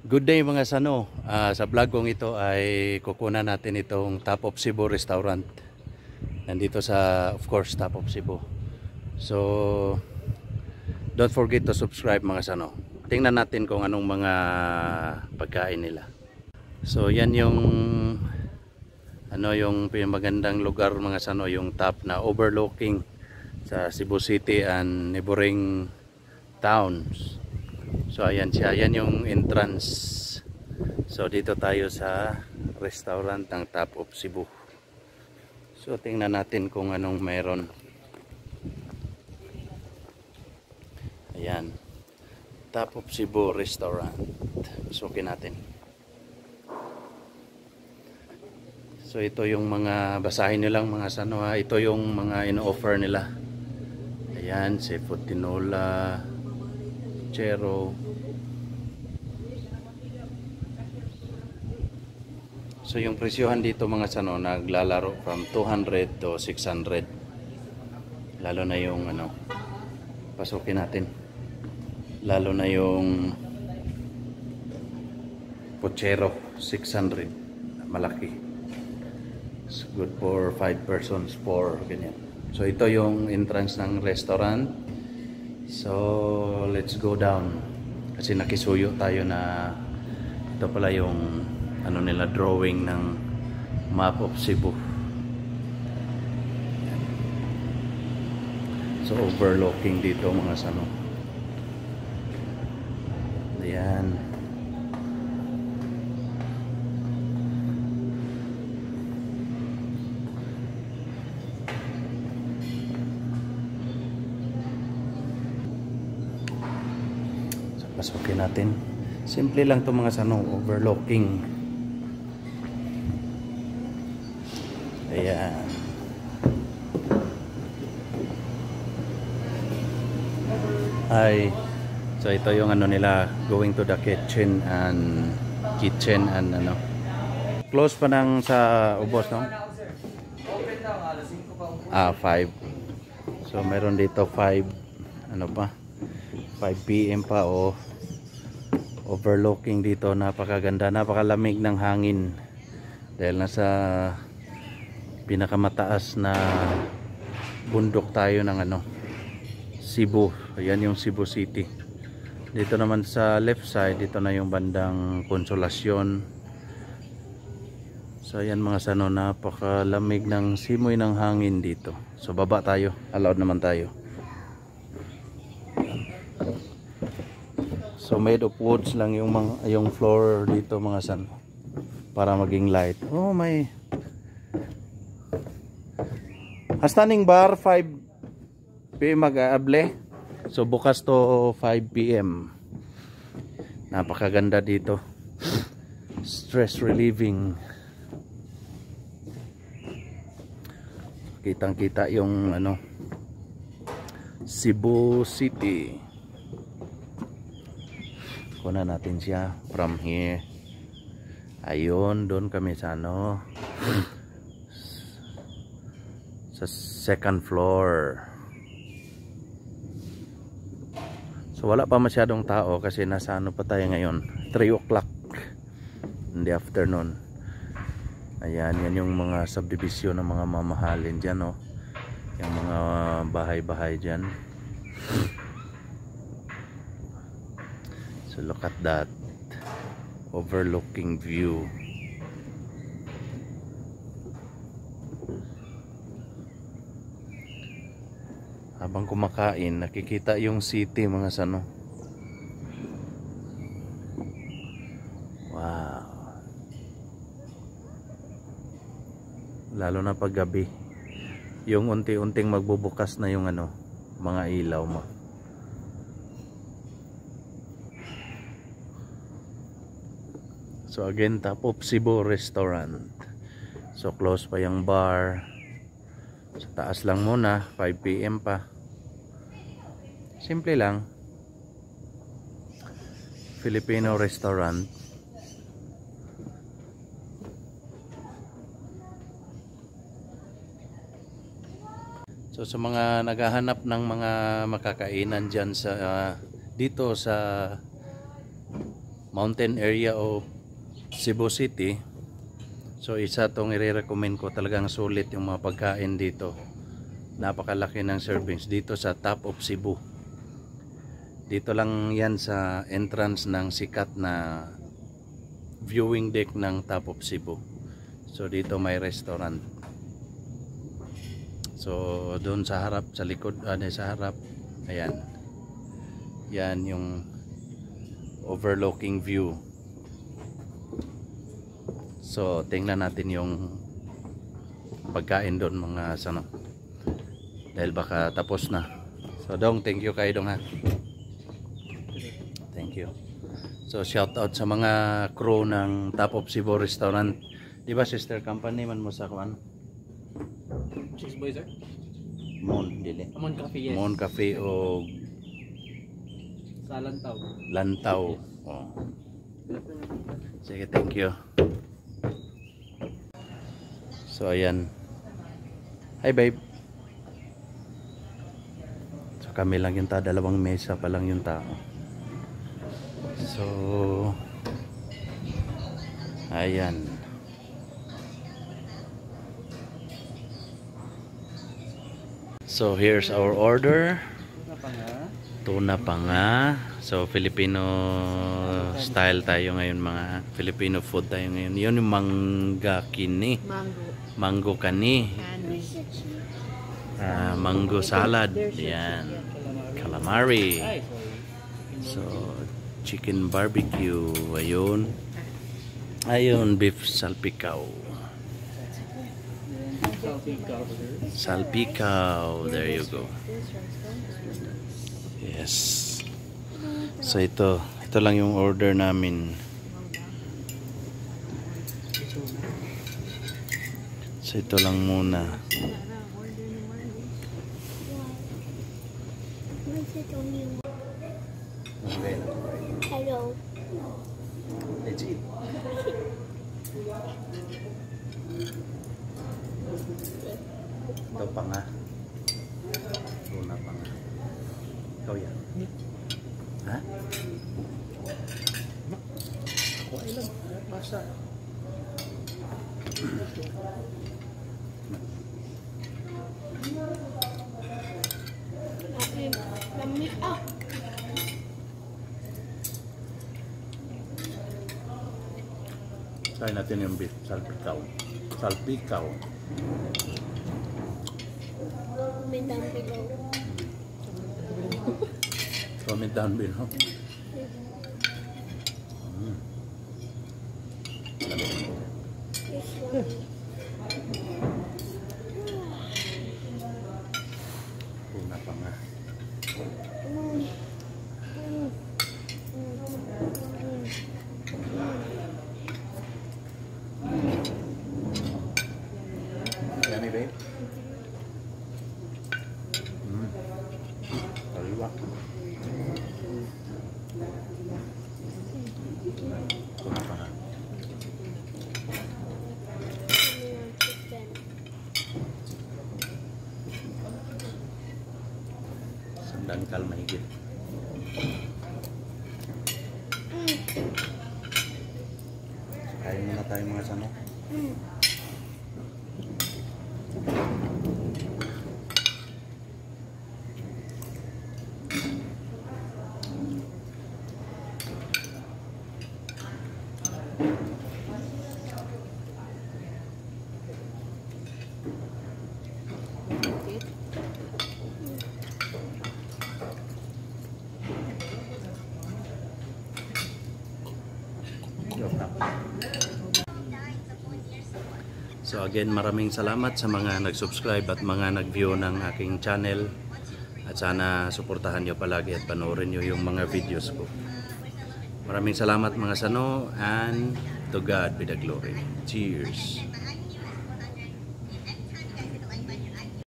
Good day mga sano. Sa vlog kong ito ay kukunan natin itong Top of Cebu Restaurant. Nandito sa, of course, Top of Cebu. So, don't forget to subscribe mga sano. Tingnan natin kung anong mga pagkain nila. So, yan yung yung magandang lugar mga sano, yung top na overlooking sa Cebu City and neighboring towns. So ayan siya, yan yung entrance. So dito tayo sa restaurant ng Top of Cebu. So tingnan natin kung anong meron. Ayan, Top of Cebu Restaurant. Pasukin natin. So ito yung mga, basahin nyo lang mga sano ha. Ito yung mga in-offer nila. Ayan, seafood tinola, chero. So yung presyohan dito mga sano naglalaro from 200 to 600. Lalo na yung pasukin natin. Lalo na yung pochero 600. Malaki. It's good for 5 persons, 4 ganyan. So ito yung entrance ng restaurant. So let's go down. Kasi nakisuyo tayo na ito pala yung nila drawing ng map of Cebu. So overlooking dito mga sano. Ayan. So pasukin natin. Simple lang to mga sano, overlooking. Ayan. Ay, so ito yung nila, going to the kitchen and close pa nang sa ubos, no? 5. So meron dito 5 5 PM pa overlooking dito. Napakaganda, napakalamig ng hangin dahil nasa pinakamataas na bundok tayo ng Cebu. Ayan yung Cebu City. Dito naman sa left side, dito na yung bandang Consolacion. So ayan mga sano, napakalamig ng simoy ng hangin dito. So baba tayo, allowed naman tayo. So made of woods lang yung floor dito mga sano, para maging light. Oh may standing bar 5 PM mag-aable. So bukas to 5 PM. Napakaganda dito. Stress relieving. Kitang-kita yung Cebu City. Kuna natin siya from here. Ayun, doon kami sa sa second floor. So wala pa masyadong tao kasi nasa pa tayo ngayon, 3 o'clock in the afternoon. Ayan, yan yung mga subdivision ng mga mamahalin dyan, yung mga bahay-bahay dyan. So look at that overlooking view. Habang kumakain, nakikita yung city mga sano. Wow. Lalo na pag gabi. Yung unti-unting magbubukas na yung mga ilaw mo. So again, Top of Cebu Restaurant. So close pa yung bar. Sa taas lang muna, 5 PM pa. Simple lang. Filipino restaurant. So sa mga naghahanap ng mga makakainan dyan sa dito sa mountain area of Cebu City, so isa tong i-recommend ko, talagang sulit yung mga pagkain dito. Napakalaki ng servings dito sa Top of Cebu. Dito lang yan sa entrance ng sikat na viewing deck ng Top of Cebu. So dito may restaurant. So doon sa harap, sa likod, sa harap, ayan. Yan yung overlooking view. So tingnan natin yung pagkain doon mga sano. Dahil baka tapos na. So Dong, thank you kay Dong ha. Thank you. So shout out sa mga crew ng Top of Cebu Restaurant. Di ba sister company man mo sa kuan? Cheese boy, sir? Mon, dili. Mon Cafe, yes. Mon Cafe o Sa Lantaw. Lantaw. Oh. Sige, thank you. So ayan. Hi babe. So kami lang yung tao, dalawang mesa pa lang yung tao. So ayan. So here's our order. Tuna panga. So Filipino style tayo ngayon, mga Filipino food tayo ngayon. Yun yung mangga kini. Mango kani. Mango salad. Yan. Calamari. So chicken barbecue. Ayun. Ayun, beef salpikaw. Salpikaw. There you go. Yes. So ito lang yung order namin. So ito lang muna. Hello. Legit. Ito pa nga. Tuna pa nga. Ikaw yan. Ha? Ako ay lang. Basta. Try natin yung beef salpikaw. Salpikaw. Comment down below. Comment down below. This one. Tuna pa nga. Yummy, babe. Kaliwa. Tuna pa nga. Chicken. Sandangkal mahigit. Kain muna tayo mga sano. So again, maraming salamat sa mga nag-subscribe at mga nag-view ng aking channel. At sana suportahan nyo palagi at panoorin nyo yung mga videos ko. Maraming salamat mga sano, and to God be the glory. Cheers!